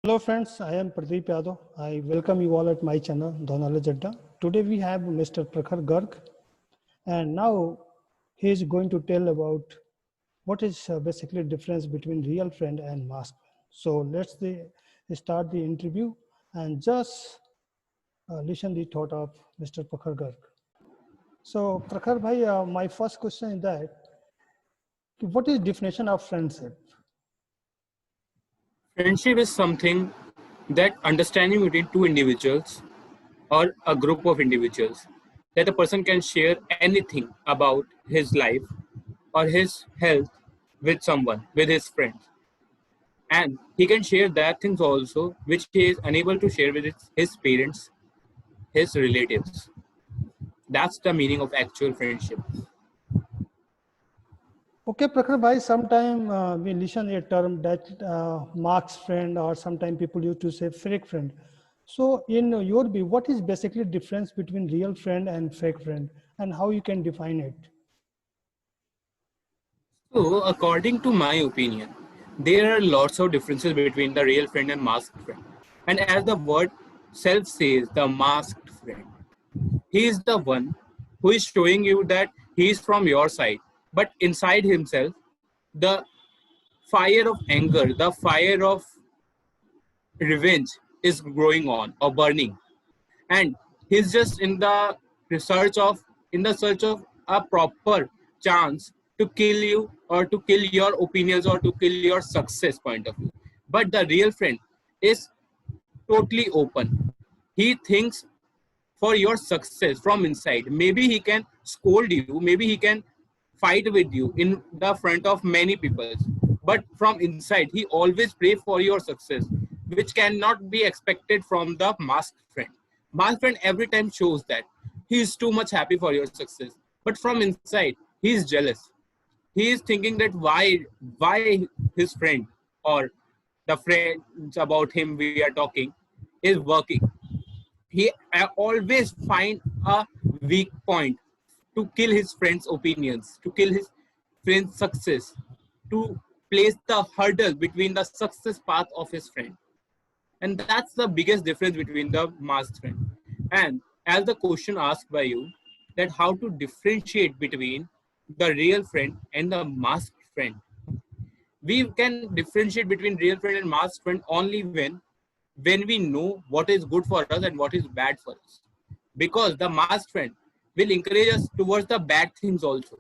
Hello friends, I am Pradeep Yadav. I welcome you all at my channel, The Knowledge Adda. Today we have Mr. Prakhar Garg, and now he is going to tell about what is basically difference between real friend and mask. So start the interview and just listen the thought of Mr. Prakhar Garg. So Prakhar bhai, my first question is that what is definition of friendship? Friendship is something that understanding between two individuals or a group of individuals that a person can share anything about his life or his health with someone, with his friends. And he can share that things also which he is unable to share with his parents, his relatives. That's the meaning of actual friendship. Okay, Prakhar bhai, sometime we listen a term that marks friend or sometimes people used to say fake friend. So in your view, what is basically difference between real friend and fake friend and how you can define it? So, according to my opinion, there are lots of differences between the real friend and masked friend. And as the word self says, the masked friend, he is the one who is showing you that he is from your side. But inside himself, the fire of anger, the fire of revenge is growing on or burning. And he's just in the search of a proper chance to kill you or to kill your opinions or to kill your success point of view. But the real friend is totally open. He thinks for your success from inside. Maybe he can scold you, maybe he can fight with you in the front of many people, but from inside he always pray for your success, which cannot be expected from the masked friend. Masked friend every time shows that he is too much happy for your success, but from inside he is jealous. He is thinking that why his friend or the friends about him we are talking is working. He always find a weak point to kill his friends' opinions, to kill his friend's success, to place the hurdle between the success path of his friend. And that's the biggest difference between the masked friend. And as the question asked by you, that how to differentiate between the real friend and the masked friend. We can differentiate between real friend and masked friend only when we know what is good for us and what is bad for us. Because the masked friend will encourage us towards the bad things also.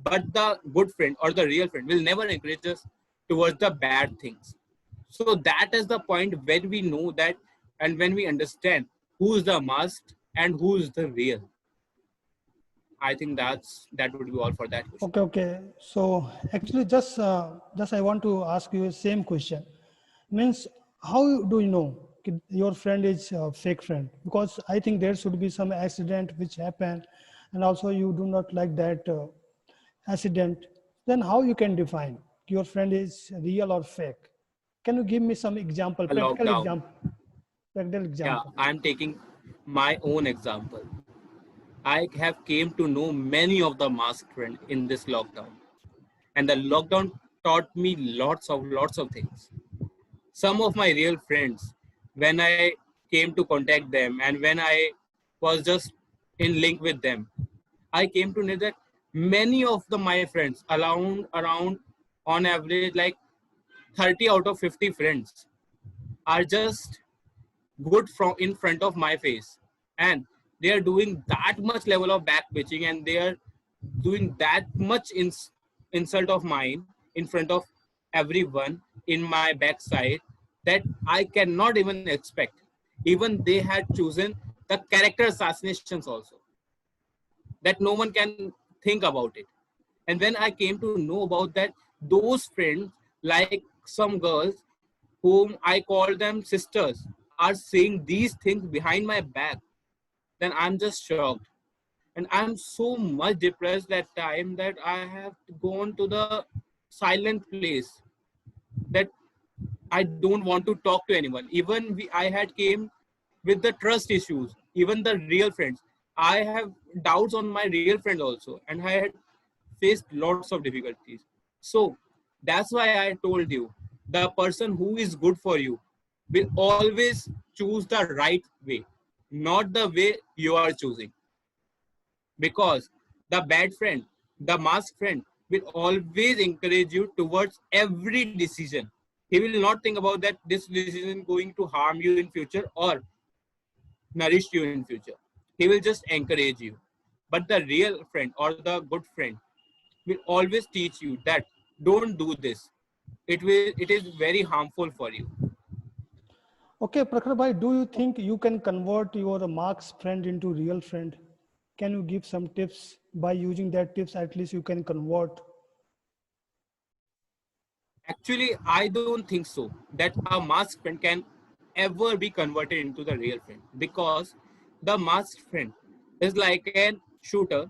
But the good friend or the real friend will never encourage us towards the bad things. So that is the point when we know that and when we understand who is the masked and who is the real. I think that would be all for that question. Okay. So actually just I want to ask you the same question. Means how do you know your friend is a fake friend? Because I think there should be some accident which happened and also you do not like that accident. Then how you can define your friend is real or fake? Can you give me some example, A lockdown. practical Yeah, example? I'm taking my own example. I have came to know many of the masked friends in this lockdown, and the lockdown taught me lots of things. Some of my real friends, when I came to contact them and when I was just in link with them, I came to know that many of my friends around on average like 30 out of 50 friends are just good from in front of my face, and they are doing that much level of back pitching and they are doing that much insult of mine in front of everyone in my backside that I cannot even expect. Even they had chosen the character assassinations also, that no one can think about it. And when I came to know about that, those friends, like some girls whom I call them sisters, are saying these things behind my back, then I'm just shocked. And I'm so much depressed that time that I have gone to the silent place, that I don't want to talk to anyone. Even I had came with the trust issues, even the real friends. I have doubts on my real friend also, and I had faced lots of difficulties. So that's why I told you, the person who is good for you will always choose the right way, not the way you are choosing. Because the bad friend, the mask friend, will always encourage you towards every decision. He will not think about that this decision going to harm you in future or nourish you in future. He will just encourage you. But the real friend or the good friend will always teach you that don't do this. It is very harmful for you. Okay, Prakhar bhai, do you think you can convert your Mark's friend into real friend? Can you give some tips? By using that tips, at least you can convert. Actually, I don't think so that a masked friend can ever be converted into the real friend, because the masked friend is like an shooter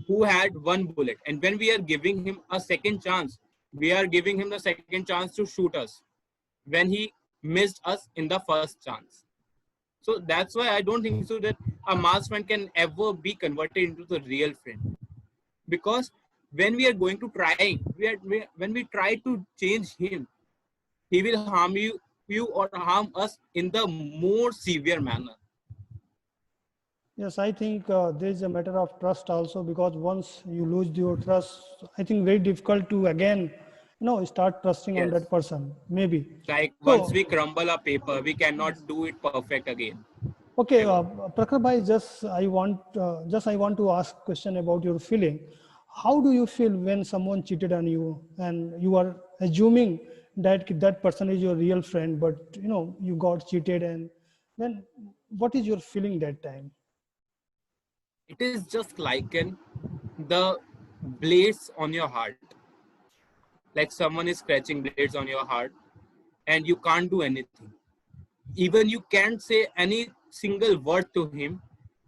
who had one bullet, and when we are giving him a second chance, we are giving him the second chance to shoot us when he missed us in the first chance. So that's why I don't think so that a masked friend can ever be converted into the real friend, because when we are going to trying when we try to change him, he will harm you or harm us in the more severe manner. Yes, I think there is a matter of trust also, because once you lose your trust, I think very difficult to again, start trusting on that Yes, person. Maybe. like once we So, crumble a paper, we cannot do it perfect again, okay, ever. Prakhar bhai, just I want to ask question about your feeling. How do you feel when someone cheated on you and you are assuming that that person is your real friend, but you got cheated, and then what is your feeling that time? It is just like an the blades on your heart, like someone is scratching blades on your heart, and you can't do anything. Even you can't say any single word to him,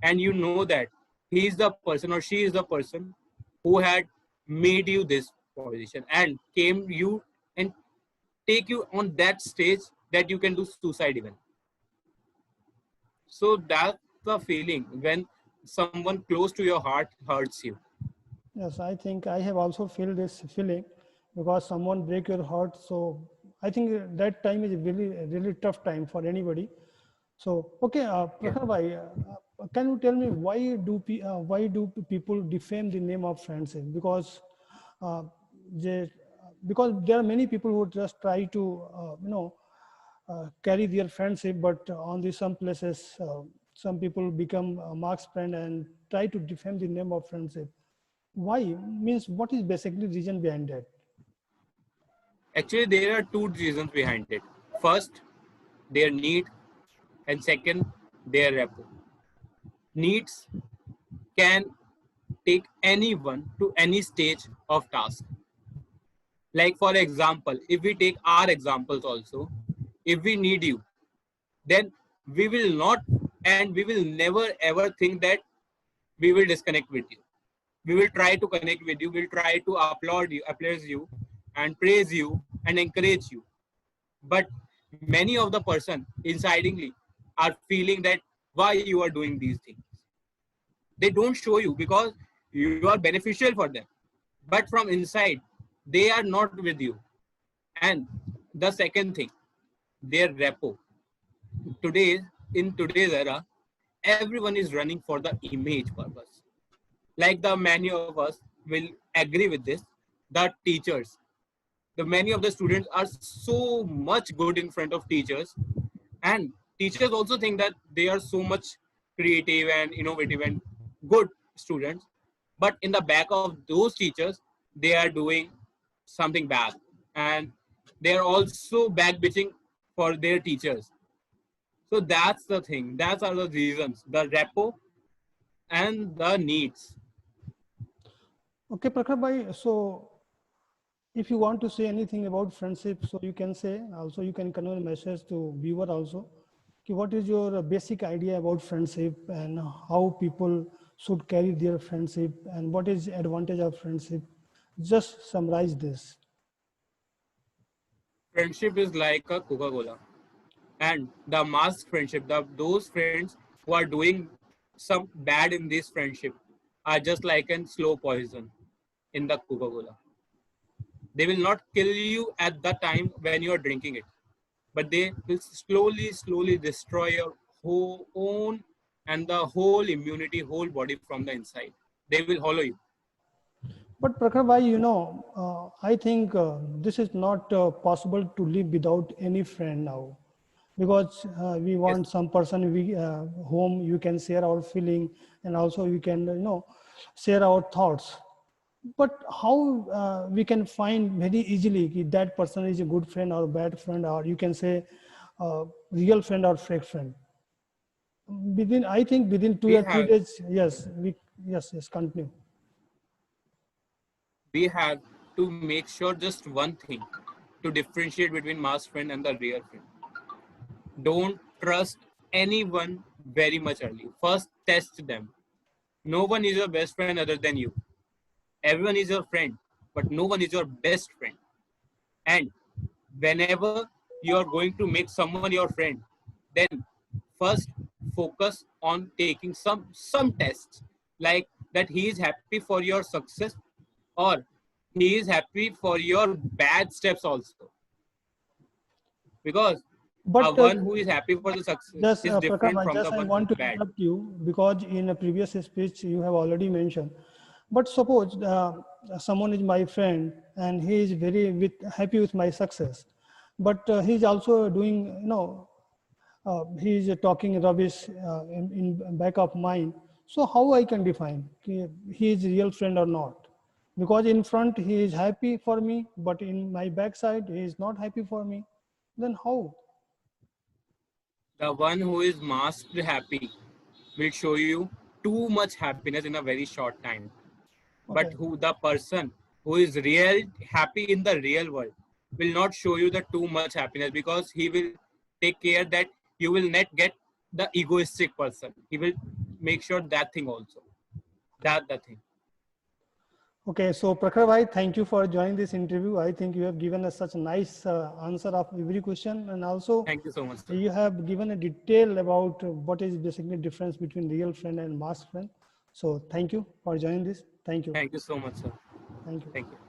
and you know that he is the person or she is the person who had made you this position and came you and take you on that stage that you can do suicide even. So that's the feeling when someone close to your heart hurts you. Yes, I think I have also feel this feeling, because someone break your heart. So I think that time is really really tough time for anybody. So okay, Yeah. Prakhar bhai, can you tell me why do people defame the name of friendship? Uh, they, because there are many people who just try to carry their friendship, but on the some places some people become Mark's friend and try to defame the name of friendship. Why? Means what is basically reason behind that? Actually, there are two reasons behind it. First, their need, and second, their repo. Needs can take anyone to any stage of task. Like for example, if we take our examples also, if we need you, then we will not and we will never ever think that we will disconnect with you. We will try to connect with you, we'll try to applaud you and praise you and encourage you. But many of the person insidingly are feeling that why you are doing these things. They don't show you because you are beneficial for them. But from inside, they are not with you. And the second thing, their repo. Today, in today's era, everyone is running for the image purpose. Like the many of us will agree with this, the teachers, the many of the students are so much good in front of teachers, and teachers also think that they are so much creative and innovative and good students, but in the back of those teachers they are doing something bad, and they are also back bitching for their teachers. So that's the thing, that's are the reasons, the repo and the needs. Okay, Prakhar bhai. So if you want to say anything about friendship, so you can say. Also, you can convey a message to viewer also. Okay, what is your basic idea about friendship and how people should carry their friendship and what is advantage of friendship? Just summarize this. Friendship is like a Coca-Cola, and the mask friendship, those friends who are doing some bad in this friendship are just like a slow poison in the Coca-Cola. They will not kill you at the time when you are drinking it, but they will slowly destroy your whole own and the whole immunity, whole body from the inside. They will hollow you. But Prakhar bhai, I think this is not possible to live without any friend now, because we Yes, want some person whom you can share our feeling, and also you can share our thoughts. But how we can find very easily if that person is a good friend or bad friend, or you can say real friend or fake friend? Within, I think within two we or three have days, yes, continue. we have to make sure just one thing to differentiate between masked friend and the real friend. Don't trust anyone very much early. First, test them. No one is your best friend other than you. Everyone is your friend, but no one is your best friend. And whenever you are going to make someone your friend, then first focus on taking some tests, like that he is happy for your success, or he is happy for your bad steps also. Because a But one who is happy for the success just is Prakam, different from the I one who is want to bad. interrupt you because in a previous speech you have already mentioned. But suppose someone is my friend and he is happy with my success, but he is also doing, he is talking rubbish in back of mind. So how I can define he is real friend or not? Because in front he is happy for me, but in my backside he is not happy for me. Then how? The one who is masked happy will show you too much happiness in a very short time. But Okay. who the person who is real happy in the real world will not show you the too much happiness, because he will take care that you will not get the egoistic person. He will make sure that thing also. That the thing. Okay, so Prakhar bhai, thank you for joining this interview. I think you have given us such a nice answer of every question, and also Thank you so much, sir. you have given a detail about what is basically difference between real friend and mask friend. So thank you for joining this. Thank you. Thank you so much, sir. Thank you. Thank you.